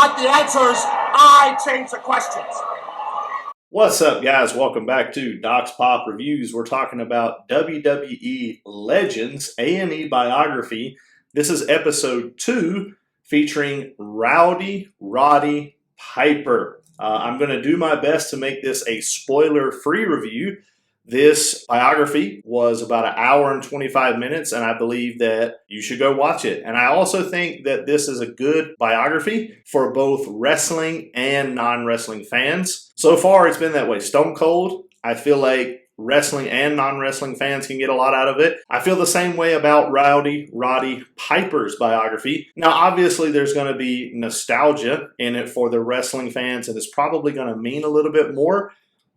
got the answers. I change the questions. What's up, guys? Welcome back to Doc's Pop Reviews. We're talking about WWE Legends A&E Biography. This is episode 2 featuring Rowdy Roddy Piper. I'm going to do my best to make this a spoiler-free review. This biography was about an hour and 25 minutes, and I believe that you should go watch it. And I also think that this is a good biography for both wrestling and non-wrestling fans. So far, it's been that way. Stone Cold, I feel like wrestling and non-wrestling fans can get a lot out of it. I feel the same way about Rowdy Roddy Piper's biography. Now, obviously, there's going to be nostalgia in it for the wrestling fans, and it's probably going to mean a little bit more.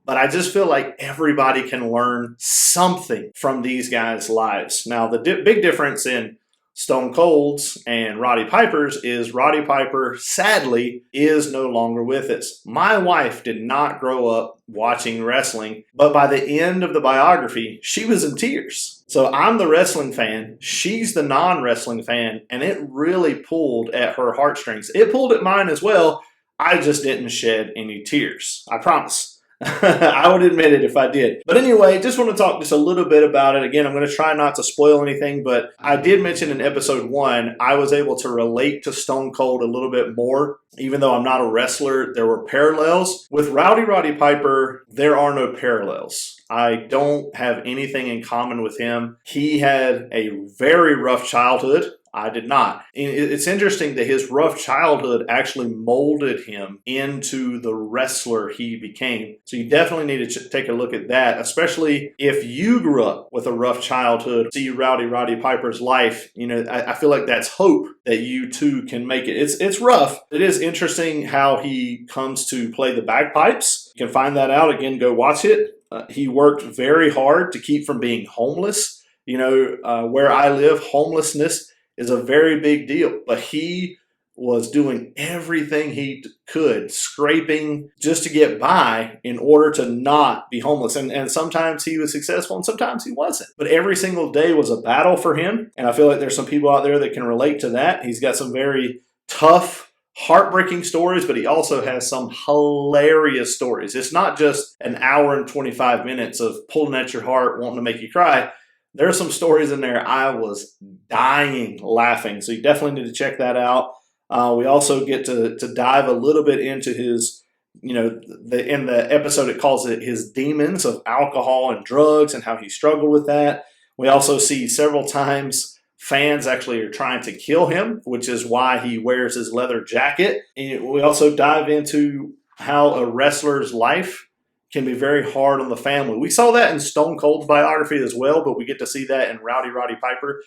But I just feel like everybody can learn something from these guys' lives. Now, the big difference in Stone Cold's and Roddy Piper's is Roddy Piper, sadly, is no longer with us. My wife did not grow up watching wrestling, but by the end of the biography, she was in tears. So I'm the wrestling fan, she's the non-wrestling fan, and it really pulled at her heartstrings. It pulled at mine as well. I just didn't shed any tears. I promise. I would admit it if I did. But anyway, just want to talk just a little bit about it. Again, I'm going to try not to spoil anything, but I did mention in episode 1, I was able to relate to Stone Cold a little bit more. Even though I'm not a wrestler, there were parallels. With Rowdy Roddy Piper, there are no parallels. I don't have anything in common with him. He had a very rough childhood. I did not. It's interesting that his rough childhood actually molded him into the wrestler he became. So you definitely need to take a look at that, especially if you grew up with a rough childhood. See Rowdy Roddy Piper's life. You know, I feel like that's hope that you too can make it. It's rough. It is interesting how he comes to play the bagpipes. You can find that out. Again, go watch it. He worked very hard to keep from being homeless. You know, where I live, homelessness is a very big deal, but he was doing everything he could, scraping just to get by in order to not be homeless. And sometimes he was successful and sometimes he wasn't. But every single day was a battle for him. And I feel like there's some people out there that can relate to that. He's got some very tough, heartbreaking stories, but he also has some hilarious stories. It's not just an hour and 25 minutes of pulling at your heart, wanting to make you cry. There are some stories in there I was dying laughing, so you definitely need to check that out. We also get to dive a little bit into his, you know, in the episode it calls it his demons of alcohol and drugs and how he struggled with that. We also see several times fans actually are trying to kill him, which is why he wears his leather jacket. And we also dive into how a wrestler's life can be very hard on the family. We saw that in Stone Cold's biography as well, but we get to see that in Rowdy Roddy Piper.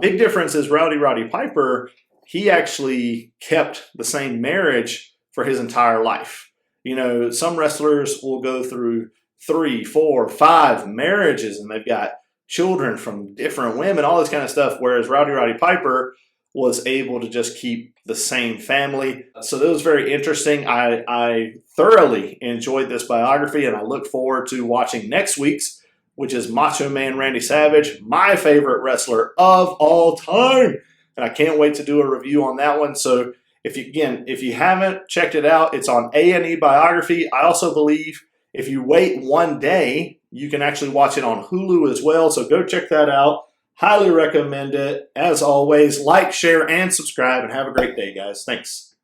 Big difference is Rowdy Roddy Piper, he actually kept the same marriage for his entire life. You know, some wrestlers will go through 3, 4, 5 marriages, and they've got children from different women, all this kind of stuff, whereas Rowdy Roddy Piper was able to just keep the same family. So that was very interesting. I thoroughly enjoyed this biography, and I look forward to watching next week's, which is Macho Man Randy Savage, my favorite wrestler of all time. And I can't wait to do a review on that one. So if you haven't checked it out, it's on A&E Biography. I also believe if you wait one day, you can actually watch it on Hulu as well. So go check that out. Highly recommend it. As always, like, share, and subscribe, and have a great day, guys. Thanks.